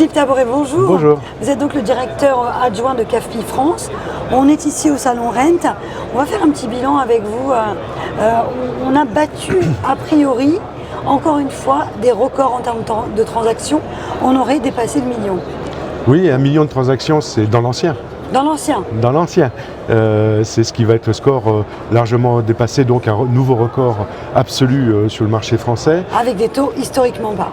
Philippe Taboret, bonjour. Bonjour. Vous êtes donc le directeur adjoint de CAFPI France. On est ici au Salon Rent. On va faire un petit bilan avec vous. On a battu, a priori, encore une fois, des records en termes de transactions. On aurait dépassé le million. Oui, 1 million de transactions, c'est dans l'ancien. Dans l'ancien. Dans l'ancien. C'est ce qui va être le score largement dépassé, donc un nouveau record absolu sur le marché français. Avec des taux historiquement bas.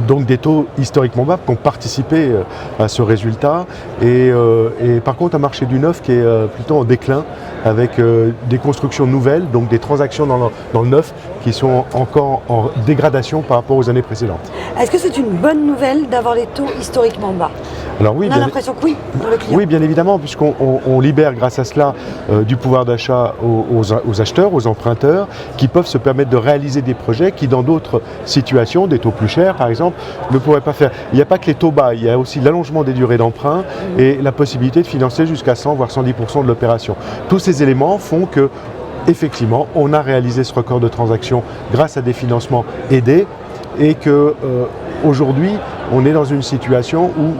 Donc des taux historiquement bas qui ont participé à ce résultat. Et par contre, un marché du neuf qui est plutôt en déclin, avec des constructions nouvelles, donc des transactions dans le neuf qui sont encore en dégradation par rapport aux années précédentes. Est-ce que c'est une bonne nouvelle d'avoir les taux historiquement bas? Alors oui, on a l'impression que oui, pour le client. Oui, bien évidemment, puisqu'on libère grâce à cela du pouvoir d'achat aux acheteurs, aux emprunteurs, qui peuvent se permettre de réaliser des projets qui, dans d'autres situations, des taux plus chers par exemple, ne pourraient pas faire. Il n'y a pas que les taux bas, il y a aussi l'allongement des durées d'emprunt et la possibilité de financer jusqu'à 100 voire 110% de l'opération. Tous ces éléments font que, effectivement, on a réalisé ce record de transactions grâce à des financements aidés et que aujourd'hui, on est dans une situation où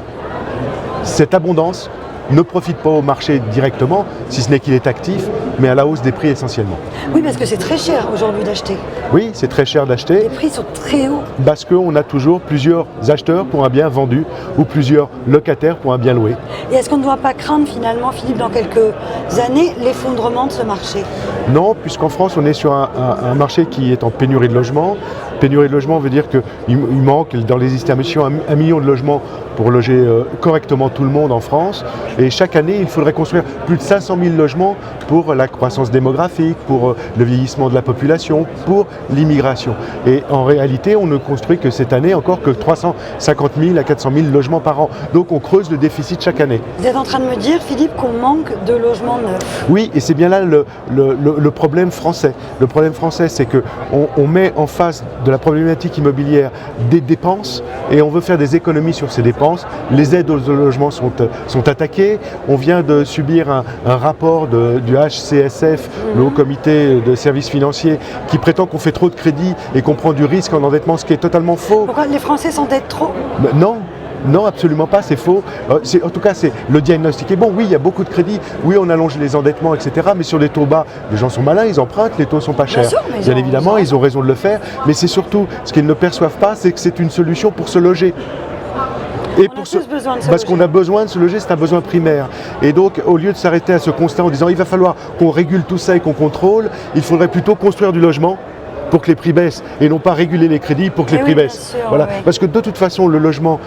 cette abondance ne profite pas au marché directement, si ce n'est qu'il est actif, mais à la hausse des prix essentiellement. Oui, parce que c'est très cher aujourd'hui d'acheter. Oui, c'est très cher d'acheter. Les prix sont très hauts. Parce qu'on a toujours plusieurs acheteurs pour un bien vendu ou plusieurs locataires pour un bien loué. Et est-ce qu'on ne doit pas craindre finalement, Philippe, dans quelques années, l'effondrement de ce marché? Non, puisqu'en France, on est sur un marché qui est en pénurie de logements. Pénurie de logements veut dire qu'il manque dans les estimations 1 million de logements pour loger correctement tout le monde en France. Et chaque année, il faudrait construire plus de 500 000 logements pour la croissance démographique, pour le vieillissement de la population, pour l'immigration. Et en réalité, on ne construit que cette année encore que 350 000 à 400 000 logements par an. Donc on creuse le déficit chaque année. Vous êtes en train de me dire, Philippe, qu'on manque de logements neufs? Oui, et c'est bien là le problème français. Le problème français, c'est qu'on met en face de la problématique immobilière des dépenses et on veut faire des économies sur ces dépenses. Les aides aux logements sont attaquées. On vient de subir un rapport du HCSF, le Haut Comité de services financiers, qui prétend qu'on fait trop de crédits et qu'on prend du risque en endettement, ce qui est totalement faux. Pourquoi les Français s'endettent trop? Non. Non, absolument pas, c'est faux. En tout cas, le diagnostic est bon. Oui, il y a beaucoup de crédits. Oui, on allonge les endettements, etc. Mais sur des taux bas, les gens sont malins, ils empruntent, les taux ne sont pas chers. Bien évidemment, ils ont raison de le faire. Mais c'est surtout, ce qu'ils ne perçoivent pas, c'est que c'est une solution pour se loger. Et parce qu'on a besoin de se loger, c'est un besoin primaire. Et donc, au lieu de s'arrêter à ce constat en disant il va falloir qu'on régule tout ça et qu'on contrôle, il faudrait plutôt construire du logement pour que les prix baissent et non pas réguler les crédits pour que les prix baissent. Sûr, voilà. Oui. Parce que de toute façon, le logement,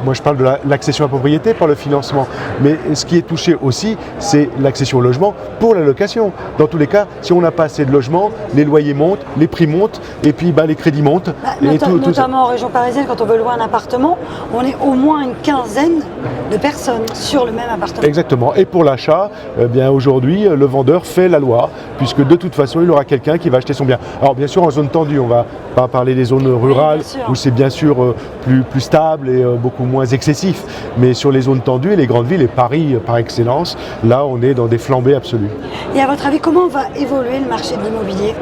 moi je parle de l'accession à la propriété par le financement, mais ce qui est touché aussi, c'est l'accession au logement pour la location. Dans tous les cas, si on n'a pas assez de logements, les loyers montent, les prix montent et puis les crédits montent. Notamment en région parisienne, quand on veut louer un appartement, on est au moins une quinzaine de personnes sur le même appartement. Exactement. Et pour l'achat, aujourd'hui, le vendeur fait la loi, puisque de toute façon, il aura quelqu'un qui va acheter son bien. Alors bien sûr, en zone tendue, on ne va pas parler des zones rurales où c'est bien sûr plus stable et beaucoup moins excessif. Mais sur les zones tendues, les grandes villes et Paris par excellence, là on est dans des flambées absolues. Et à votre avis, comment va évoluer le marché de l'immobilier?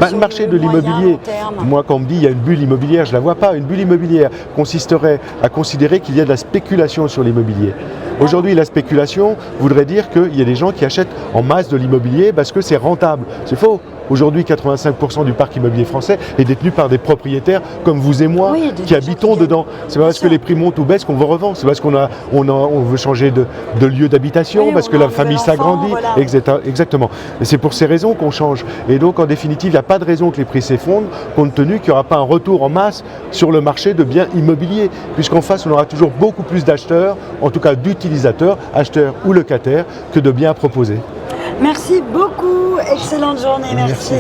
Le marché de l'immobilier, moi quand on me dit il y a une bulle immobilière, je ne la vois pas. Une bulle immobilière consisterait à considérer qu'il y a de la spéculation sur l'immobilier. Aujourd'hui, la spéculation voudrait dire qu'il y a des gens qui achètent en masse de l'immobilier parce que c'est rentable. C'est faux. Aujourd'hui, 85% du parc immobilier français est détenu par des propriétaires comme vous et moi qui habitons dedans. C'est pas parce que les prix montent ou baissent qu'on veut revendre. C'est parce qu'on veut changer de lieu d'habitation, parce que la famille s'agrandit. Voilà. Exactement. Et c'est pour ces raisons qu'on change. Et donc, en définitive, il n'y a pas de raison que les prix s'effondrent, compte tenu qu'il n'y aura pas un retour en masse sur le marché de biens immobiliers. Puisqu'en face, on aura toujours beaucoup plus d'acheteurs, en tout cas d'utilisateurs, acheteurs ou locataires, que de biens à proposer. Merci beaucoup, excellente journée, merci.